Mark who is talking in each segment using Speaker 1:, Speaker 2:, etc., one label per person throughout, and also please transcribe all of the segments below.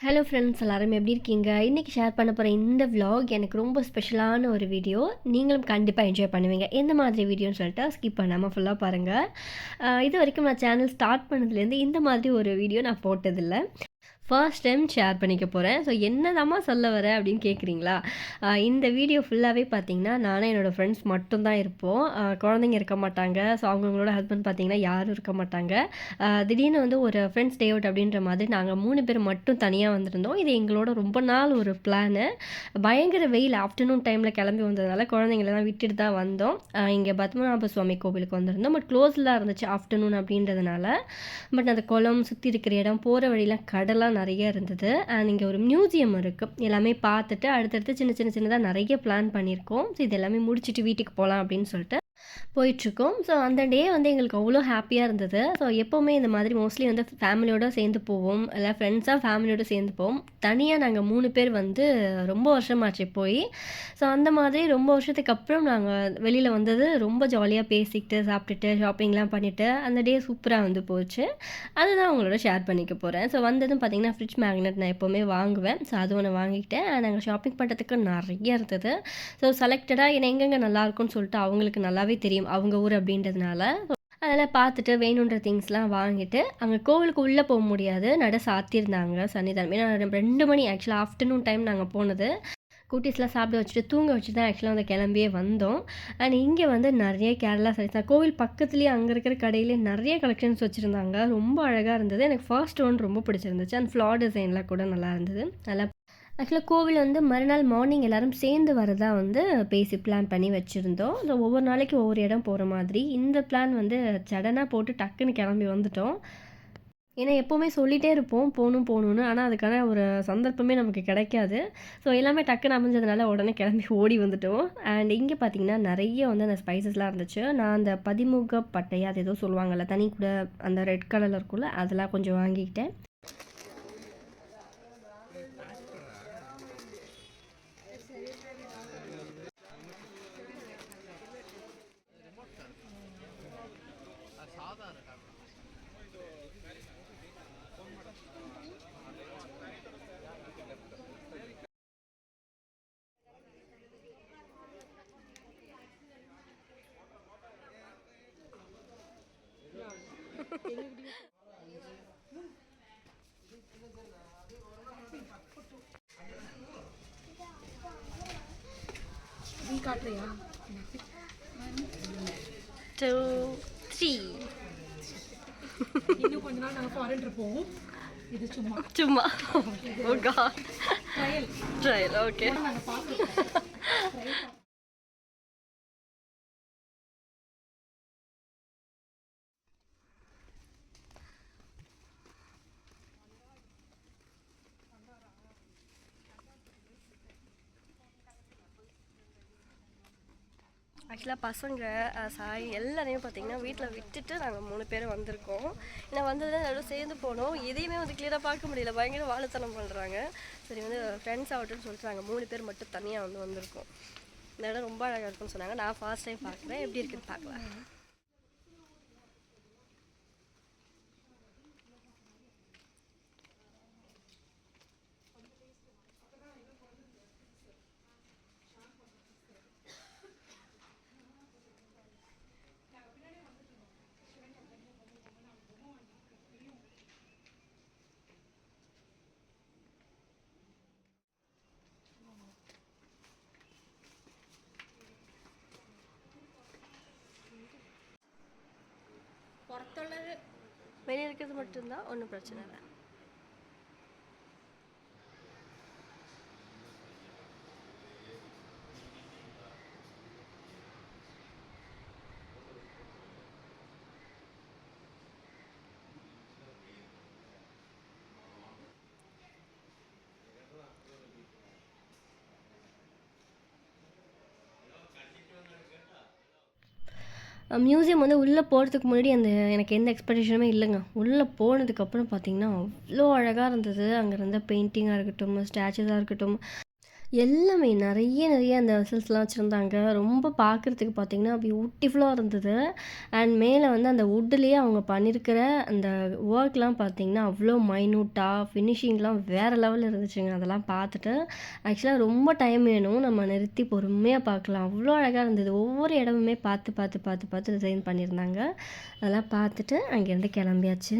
Speaker 1: Hello friends, எல்லாரும் எப்படி இருக்கீங்க? இன்றைக்கி ஷேர் பண்ண போகிற இந்த vlog எனக்கு ரொம்ப ஸ்பெஷலான ஒரு வீடியோ. நீங்களும் கண்டிப்பாக என்ஜாய் பண்ணுவீங்க. எந்த மாதிரி வீடியோன்னு சொல்லிட்டு ஸ்கிப் பண்ணாமல் ஃபுல்லாக பாருங்கள். இது வரைக்கும் நான் சேனல் ஸ்டார்ட் பண்ணதுலேருந்து இந்த மாதிரி ஒரு வீடியோ நான் போட்டதில்லை. ஃபர்ஸ்ட் டைம் ஷேர் பண்ணிக்க போகிறேன். ஸோ என்னதாம்மா சொல்ல வர அப்படின்னு கேட்குறீங்களா? இந்த வீடியோ ஃபுல்லாகவே பார்த்தீங்கன்னா நானும் என்னோடய ஃப்ரெண்ட்ஸ் மட்டும்தான் இருப்போம். குழந்தைங்க இருக்க மாட்டாங்க. ஸோ அவங்களோட ஹஸ்பண்ட் பார்த்தீங்கன்னா யாரும் இருக்க மாட்டாங்க. திடீர்னு வந்து ஒரு ஃப்ரெண்ட்ஸ் டே அவுட் அப்படின்ற மாதிரி நாங்கள் 3 பேர் மட்டும் தனியாக வந்திருந்தோம். இது எங்களோட ரொம்ப நாள் ஒரு பிளானு. பயங்கர வெயில் ஆஃப்டர்நூன் டைமில் கிளம்பி வந்ததுனால குழந்தைங்களெல்லாம் விட்டுட்டு தான் வந்தோம். இங்கே பத்மநாப சுவாமி கோவிலுக்கு வந்திருந்தோம். பட் க்ளோஸில் தான் இருந்துச்சு ஆஃப்டர்நூன் அப்படின்றதுனால. பட் அந்த குளம் சுற்றி இருக்கிற இடம் போகிற வழியெலாம் கடலாம் நிறைய இருந்தது. அண்ட் இங்கே ஒரு மியூசியம் இருக்குது. எல்லாமே பார்த்துட்டு அடுத்தடுத்து சின்னதாக நிறைய பிளான் பண்ணியிருக்கோம். ஸோ இது எல்லாமே முடிச்சுட்டு வீட்டுக்கு போகலாம் அப்படின்னு சொல்லிட்டு போயிட்டுருக்கோம். ஸோ அந்த டே வந்து எங்களுக்கு அவ்வளோ ஹாப்பியாக இருந்தது. ஸோ எப்போவுமே இந்த மாதிரி மோஸ்ட்லி வந்து ஃபேமிலியோடு சேர்ந்து போவோம், இல்லை ஃப்ரெண்ட்ஸாக ஃபேமிலியோடு சேர்ந்து போவோம். தனியாக நாங்கள் 3 பேர் வந்து ரொம்ப வருஷமாச்சு போய். ஸோ அந்த மாதிரி ரொம்ப வருஷத்துக்கு அப்புறம் நாங்கள் வெளியில் வந்தது ரொம்ப ஜாலியாக பேசிக்கிட்டு சாப்பிட்டுட்டு ஷாப்பிங்லாம் பண்ணிவிட்டு அந்த டே சூப்பராக வந்து போச்சு. அதுதான் உங்களோட ஷேர் பண்ணிக்க போகிறேன். ஸோ வந்ததும் பார்த்திங்கன்னா ஃப்ரிட்ஜ் மேக்னெட் நான் எப்போவுமே வாங்குவேன். ஸோ அது ஒன்று வாங்கிக்கிட்டேன். நாங்கள் ஷாப்பிங் பண்ணுறதுக்கு நிறைய இருந்தது. ஸோ செலக்டடாக என்ன எங்கெங்கே நல்லாயிருக்கும்னு சொல்லிட்டு அவங்களுக்கு நல்லாவே தெரியும், அவங்க ஊர் அப்படின்றதுனால. அதெல்லாம் பார்த்துட்டு வேணுன்ற திங்ஸ்லாம் வாங்கிட்டு அங்கே கோவிலுக்கு உள்ளே போக முடியாது, நட சாத்தியிருந்தாங்க சன்னிதானம். ஏன்னா 2 மணி ஆக்சுவலாக ஆஃப்டர்நூன் டைம் நாங்கள் போனது. குட்டீஸ்லாம் சாப்பிட வச்சுட்டு தூங்க வச்சு தான் ஆக்சுவலாக அந்த கிளம்பியே வந்தோம். அண்ட் இங்கே வந்து நிறைய கேரளா சாரீஸ் தான். கோவில் பக்கத்துலேயே அங்கே இருக்கிற கடையிலே நிறைய கலெக்ஷன்ஸ் வச்சுருந்தாங்க. ரொம்ப அழகாக இருந்தது. எனக்கு ஃபர்ஸ்ட் ஒன் ரொம்ப பிடிச்சிருந்துச்சு. அண்ட் ஃப்ளார் டிசைன்லாம் கூட நல்லா இருந்தது. நல்லா ஆக்சுவலாக கோவில் வந்து மறுநாள் மார்னிங் எல்லோரும் சேர்ந்து வரதா வந்து பேசி பிளான் பண்ணி வச்சுருந்தோம். ஸோ ஒவ்வொரு நாளைக்கு ஒவ்வொரு இடம் போகிற மாதிரி இந்த பிளான் வந்து சடனாக போட்டு டக்குன்னு கிளம்பி வந்துட்டோம். ஏன்னா எப்போவுமே சொல்லிகிட்டே இருப்போம் போகணுன்னு, ஆனால் அதுக்கான ஒரு சந்தர்ப்பமே நமக்கு கிடைக்காது. ஸோ எல்லாமே டக்குன்னு அமைஞ்சதுனால உடனே கிளம்பி ஓடி வந்துட்டோம். அண்ட் இங்கே பார்த்தீங்கன்னா நிறைய வந்து அந்த ஸ்பைசஸ்லாம் இருந்துச்சு. நான் அந்த பதிமுக பட்டை அது ஏதோ சொல்லுவாங்கள்ல, தனி கூட அந்த ரெட் கலரில் இருக்கும்ல, அதெல்லாம் கொஞ்சம் வாங்கிக்கிட்டேன். நீ காட்டுறியா? 2 3
Speaker 2: இன்னும் கொஞ்ச நாள் நாங்கள் ஃபாரின் போவோம். இது சும்மா
Speaker 1: சும்மா ஓ காட் ட்ரையல் ஓகே. ஆக்சுவலாக பசங்க சாய் எல்லாரையும் பார்த்திங்கன்னா வீட்டில் விட்டுட்டு நாங்கள் 3 பேர் வந்திருக்கோம். ஏன்னா வந்தது எல்லோரும் சேர்ந்து போனோம். எதையுமே வந்து கிளியராக பார்க்க முடியல, பயங்கர வாழைத்தனம் பண்ணுறாங்க. சரி வந்து ஃப்ரெண்ட்ஸ் ஆகட்டும்னு சொல்லிட்டு நாங்கள் 3 பேர் மட்டும் தனியாக வந்து வந்திருக்கோம். இந்த இடம் ரொம்ப அழகாக இருக்குன்னு சொன்னாங்க. நான் ஃபர்ஸ்ட் டைம் பார்க்குறேன், எப்படி இருக்குன்னு பார்க்கலாம். வெளியே இருக்கிறது மட்டும்தான், ஒன்றும் பிரச்சனை இல்லை. மியூசியம் வந்து உள்ளே போகிறதுக்கு முன்னாடி எனக்கு எந்த எக்ஸ்பெக்டேஷனுமே இல்லைங்க. உள்ளே போனதுக்கப்புறம் பார்த்திங்கன்னா அவ்வளோ அழகாக இருந்தது. அங்கே இருந்த பெயிண்டிங்காக இருக்கட்டும், ஸ்டாச்சுஸாக இருக்கட்டும், எல்லாமே நெறைய அந்த வெசல்ஸ்லாம் வச்சுருந்தாங்க. ரொம்ப பார்க்குறதுக்கு பார்த்தீங்கன்னா, அப்படியே பியூட்டிஃபுல்லா இருந்தது. அண்ட் மேல வந்து அந்த வுட்லயே அவங்க பண்ணியிருக்கிற அந்த ஒர்க்லாம் பார்த்தீங்கன்னா, அவ்வளோ மைன்யூட்டா ஃபினிஷிங்லாம் வேற லெவல்ல இருந்துச்சுங்க. அதெல்லாம் பார்த்துட்டு ஆக்சுவலா ரொம்ப டைம் வேணும். நம்ம நிறுத்தி பொறுமையா பார்க்கலாம். அவ்வளோ அழகா இருந்தது. ஒவ்வொரு இடமுமே பார்த்து டிசைன் பண்ணியிருந்தாங்க. அதெல்லாம் பார்த்துட்டு அங்கேருந்து கிளம்பியாச்சு.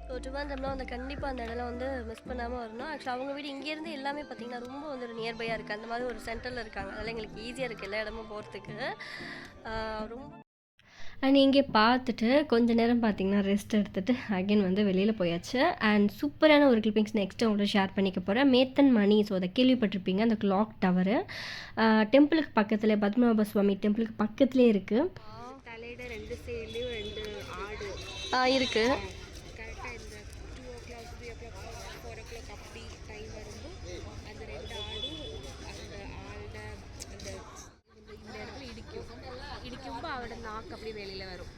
Speaker 1: ஸோ ட்ரிவாண்ட்ரம்லாம் வந்து கண்டிப்பாக அந்த இடம்லாம் வந்து மிஸ் பண்ணாமல் வரணும். ஆக்சுவலாக அவங்க வீடு இங்கேருந்து எல்லாமே பார்த்தீங்கன்னா ரொம்ப வந்து ஒரு நியர்பையாக இருக்குது. அந்த மாதிரி ஒரு சென்டரில் இருக்காங்க. அதெல்லாம் எங்களுக்கு ஈஸியாக இருக்குது எல்லா இடமும் போகிறதுக்கு. ரொம்ப அண்ட் இங்கே பார்த்துட்டு கொஞ்ச நேரம் பார்த்தீங்கன்னா ரெஸ்ட் எடுத்துட்டு அகைன் வந்து வெளியில் போயாச்சு. அண்ட் சூப்பரான ஒரு கிளிப்பிங்ஸ் நெக்ஸ்ட்டு உங்கள்ட்ட ஷேர் பண்ணிக்க போகிறேன். மேத்தன் மணி. ஸோ அதை கேள்விப்பட்டிருப்பீங்க. அந்த கிளாக் டவரு டெம்பிளுக்கு பக்கத்தில் பத்மநாப சுவாமி டெம்பிளுக்கு பக்கத்துலேயே இருக்குது.
Speaker 3: தலையிட 2 சைட்லயும் 2 ஆடு
Speaker 1: இருக்குது.
Speaker 3: கரெக்டா இந்த 2 o'clock 3 o'clock 4 o'clock அப்படி டைம் வரும்போது அந்த 2 ஆடும் அந்த ஆட அந்த இந்த இடத்துல இடிக்கும்போது அவரோட நாக்கு அப்படியே வெளியில வரும்.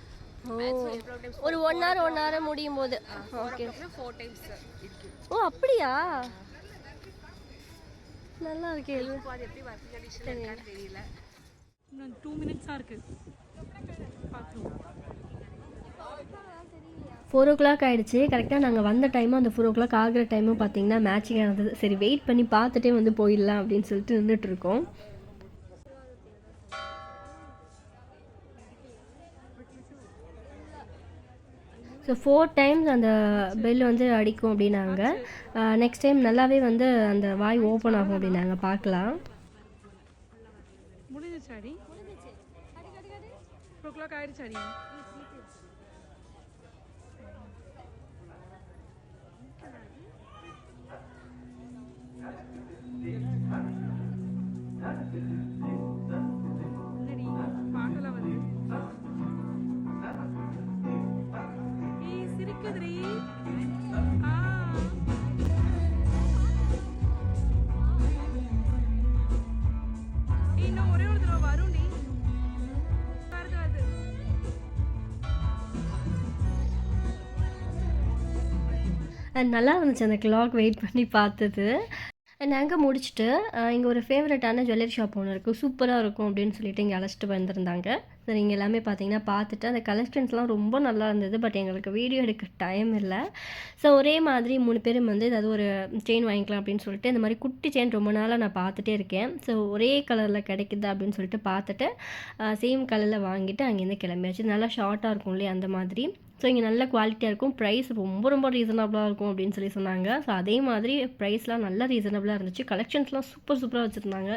Speaker 1: ஓ
Speaker 3: எவ்வளோ டைம்ஸ்
Speaker 1: ஒரு 1 hour முடியும் போது. ஓகே.
Speaker 3: 4 டைம்ஸ் இடிக்கும்.
Speaker 1: ஓ அப்படியா? நல்லா இருக்கே இது.
Speaker 3: இப்போ அது எப்படி ஒர்க்கிங் கண்டிஷன்ல இருக்கான்னு தெரியல.
Speaker 2: இன்னும் 2 மினிட்ஸாக இருக்குது பார்த்துருவோம்.
Speaker 1: 4:00 ஆயிடுச்சு. கரெக்டாக நாங்கள் வந்த டைமும் அந்த 4:00 ஆகிற டைமும் பார்த்தீங்கன்னா மேட்சிங்காக இருந்தது. சரி வெயிட் பண்ணி பார்த்துட்டே வந்து போயிடலாம் அப்படின்னு சொல்லிட்டு நின்றுட்டுருக்கோம். ஸோ 4 டைம்ஸ் அந்த பெல் வந்து அடிக்கும் அப்படின்னாங்க. நெக்ஸ்ட் டைம் நல்லாவே வந்து அந்த வாய் ஓப்பன் ஆகும் அப்படின்னாங்க. பார்க்கலாம்.
Speaker 2: முடிஞ்சிச்சாடி 4 o'clock ஆயிடுச்சாடி. என்னடி பாட்டெல்லாம் வருது. ஏய் சிரிக்குதுடி. இன்னும் ஒரே ஒரு தடவை வரும்டி. வருது.
Speaker 1: அண்ட் நல்லா இருந்துச்சு அந்த கிளாக் வெயிட் பண்ணி பார்த்தது. அண்ட் அங்கே முடிச்சுட்டு இங்கே ஒரு ஃபேவரட்டான ஜுவல்லரி ஷாப் ஒன்று இருக்குது. சூப்பராக இருக்கும் அப்படின்னு சொல்லிட்டு இங்கே அழைச்சிட்டு வந்திருந்தாங்க. சரி இங்கே எல்லாமே பார்த்தீங்கன்னா பார்த்துட்டு அந்த கலெக்ஷன்ஸ்லாம் ரொம்ப நல்லா இருந்தது. பட் எங்களுக்கு வீடியோ எடுக்க டைம் இல்லை. ஸோ ஒரே மாதிரி 3 பேரும் வந்து ஏதாவது ஒரு செயின் வாங்கிக்கலாம் அப்படின்னு சொல்லிட்டு இந்த மாதிரி குட்டி செயின் ரொம்ப நாளாக நான் பார்த்துட்டே இருக்கேன். ஸோ ஒரே கலரில் கிடைக்குதா அப்படின்னு சொல்லிட்டு பார்த்துட்டு சேம் கலரில் வாங்கிட்டு அங்கேருந்து கிளம்பியாச்சு. நல்லா ஷார்ட்டாக இருக்கும் இல்லையா அந்த மாதிரி. ஸோ இங்கே நல்ல குவாலிட்டியாக இருக்கும். ப்ரைஸ் ரொம்ப ரீசனபிளாக இருக்கும் அப்படின்னு சொல்லி சொன்னாங்க. ஸோ அதே மாதிரி ப்ரைஸ்லாம் நல்லா ரீசனபிளாக இருந்துச்சு. கலெக்ஷன்ஸ்லாம் சூப்பராக வச்சுருந்தாங்க.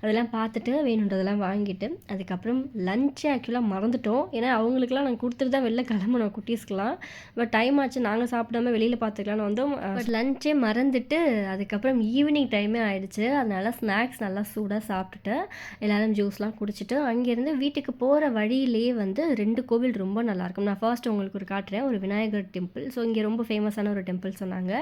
Speaker 1: அதெல்லாம் பார்த்துட்டு வேணுன்றதெல்லாம் வாங்கிட்டு அதுக்கப்புறம் லஞ்சே ஆக்சுவலாக மறந்துட்டோம். ஏன்னா அவங்களுக்குலாம் நாங்கள் கொடுத்துட்டு தான் வெளில கிளம்புனோம் குட்டீஸ்க்கெலாம். பட் டைம் ஆச்சு நாங்கள் சாப்பிடாம வெளியில் பார்த்துக்கலான்னு வந்தோம். பட் லஞ்சே மறந்துட்டு அதுக்கப்புறம் ஈவினிங் டைமே ஆயிடுச்சு. அதனால ஸ்நாக்ஸ் நல்லா சூடாக சாப்பிட்டுட்டு எல்லோரும் ஜூஸ்லாம் குடிச்சிட்டு அங்கேருந்து வீட்டுக்கு போகிற வழியிலேயே வந்து 2 கோவில் ரொம்ப நல்லாயிருக்கும். நான் ஃபர்ஸ்ட் உங்களுக்கு ஒரு காட்டுறேன். ஒரு விநாயகர் டெம்பிள். ஸோ இங்கே ரொம்ப ஃபேமஸான ஒரு டெம்பிள் சொன்னாங்க.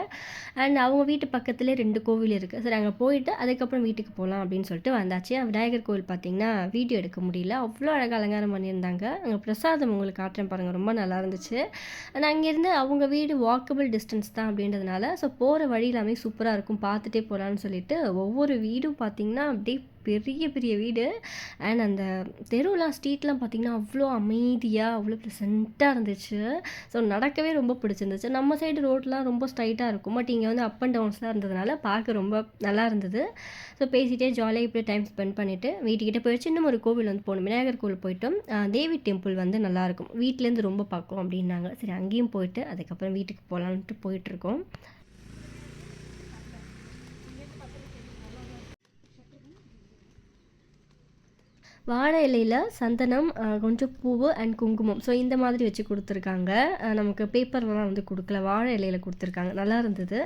Speaker 1: அண்ட் அவங்க வீட்டு பக்கத்துலேயே 2 கோவில் இருக்குது. சரி அங்கே போயிட்டு அதுக்கப்புறம் வீட்டுக்கு போகலாம் அப்படின்னு சொல்லிட்டு வந்தாச்சு. விநாயகர் கோவில் பார்த்தீங்கன்னா வீடியோ எடுக்க முடியல. அவ்வளோ அழகாக அலங்காரம் பண்ணியிருந்தாங்க. அங்கே பிரசாதம் உங்களுக்கு காட்டுறேன் பாருங்கள். ரொம்ப நல்லா இருந்துச்சு. ஆனால் அங்கேருந்து அவங்க வீடு வாக்கபிள் டிஸ்டன்ஸ் தான் அப்படின்றதுனால ஸோ போகிற வழி எல்லாமே சூப்பராக இருக்கும். பார்த்துட்டே போகலான்னு சொல்லிட்டு ஒவ்வொரு வீடும் பார்த்திங்கன்னா அப்படியே பெரிய வீடு. அண்ட் அந்த தெருவெலாம் ஸ்ட்ரீட்லாம் பார்த்திங்கன்னா அவ்வளோ அமைதியாக அவ்வளோ ப்ளசண்ட்டாக இருந்துச்சு. ஸோ நடக்கவே ரொம்ப பிடிச்சிருந்துச்சு. நம்ம சைடு ரோட்லாம் ரொம்ப ஸ்ட்ரைட்டாக இருக்கும். பட் இங்கே வந்து அப் அண்ட் டவுன்ஸ்லாம் இருந்ததுனால பார்க்க ரொம்ப நல்லா இருந்தது. ஸோ பேசிகிட்டே ஜாலியாக இப்படி டைம் ஸ்பெண்ட் பண்ணிவிட்டு வீட்டுக்கிட்ட போயிடுச்சு. இன்னும் ஒரு கோவில் வந்து போகணும். விநாயகர் கோவில் போயிட்டோம். தேவி டெம்பிள் வந்து நல்லாயிருக்கும். வீட்டிலேருந்து ரொம்ப பக்கம் அப்படின்னாங்க. சரி அங்கேயும் போயிட்டு அதுக்கப்புறம் வீட்டுக்கு போகலான்ட்டு போயிட்டுருக்கோம். வாழை இலையில சந்தனம், கொஞ்சம் பூவு அண்ட் குங்குமம். ஸோ இந்த மாதிரி வச்சு குடுத்துருக்காங்க. நமக்கு பேப்பர்லலாம் வந்து குடுக்கல. வாழை இலையில குடுத்துருக்காங்க. நல்லா இருந்தது.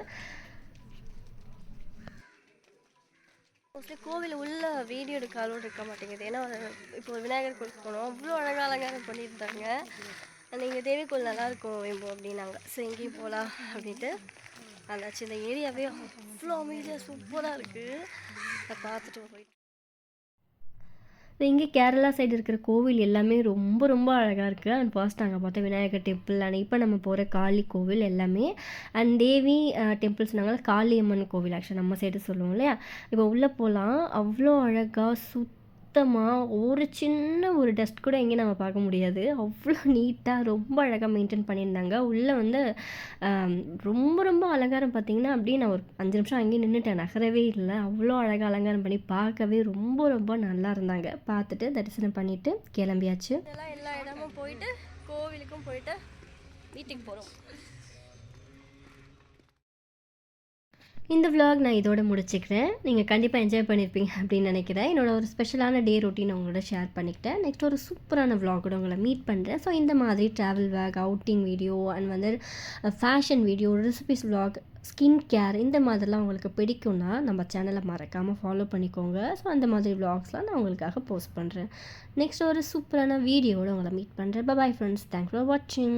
Speaker 1: மோஸ்ட்லி கோவில் உள்ள வீடியோ எடுக்க அலோடு இருக்க மாட்டேங்குது. ஏன்னா இப்போ ஒரு விநாயகர் கோயிலுக்கு போனோம். அவ்வளோ அழகாக அலங்காரம் பண்ணியிருந்தாங்க. நீங்கள் தேவி கோயில் நல்லாயிருக்கும் வேம்பு அப்படின்னாங்க. சரி எங்கேயும் போகலாம் அப்படின்ட்டு அந்தாச்சு. இந்த ஏரியாவே அவ்வளோ அமைதியாக சூப்பராக இருக்குது. அதை பார்த்துட்டு போயிட்டு இங்கே கேரளா சைடு இருக்கிற கோவில் எல்லாமே ரொம்ப ரொம்ப அழகாக இருக்குது. அண்ட் ஃபர்ஸ்ட் நாங்கள் பார்த்தா விநாயகர் டெம்பிள் அண்ட் இப்போ நம்ம போகிற காளி கோவில் எல்லாமே அண்ட் தேவி டெம்பிள்ஸ்னாங்க காளியம்மன் கோவில். ஆக்சுவலாக நம்ம சைடு சொல்லுவோம் இல்லையா. இப்போ உள்ளே போகலாம். அவ்வளோ அழகாக ஒரு சின்ன ஒரு டஸ்ட் கூட எங்கேயும் நம்ம பார்க்க முடியாது. அவ்வளோ நீட்டாக ரொம்ப அழகாக மெயின்டைன் பண்ணியிருந்தாங்க. உள்ளே வந்து ரொம்ப ரொம்ப அலங்காரம் பார்த்திங்கன்னா அப்படியே நான் ஒரு 5 நிமிஷம் அங்கேயே நின்றுட்டேன். நகரவே இல்லை. அவ்வளோ அழகாக அலங்காரம் பண்ணி பார்க்கவே ரொம்ப ரொம்ப நல்லா இருந்தாங்க. பார்த்துட்டு தரிசனம் பண்ணிவிட்டு கிளம்பியாச்சு. இதெல்லாம் எல்லா இடமும் போயிட்டு கோவிலுக்கும் போயிட்டு வீட்டுக்கு போகிறோம். இந்த vlog நான் இதோட முடிச்சுக்கிறேன். நீங்கள் கண்டிப்பாக என்ஜாய் பண்ணியிருப்பீங்க அப்படின்னு நினைக்கிறேன். என்னோட ஒரு ஸ்பெஷலான டே ரொட்டீன் உங்களோட ஷேர் பண்ணிக்கிட்டேன். நெக்ஸ்ட் ஒரு சூப்பரான vlogோட உங்களை மீட் பண்ணுறேன். ஸோ இந்த மாதிரி travel vlog, outing video and வந்து fashion video, recipes vlog, skin care இந்த மாதிரிலாம் உங்களுக்கு பிடிக்கும்னா நம்ம சேனலை மறக்காமல் ஃபாலோ பண்ணிக்கோங்க. ஸோ அந்த மாதிரி vlogsலாம் நான் உங்களுக்காக போஸ்ட் பண்ணுறேன். நெக்ஸ்ட் ஒரு சூப்பரான வீடியோவோட உங்களை மீட் பண்ணுறேன். Bye friends. தேங்க்ஸ் ஃபார் வாட்சிங்.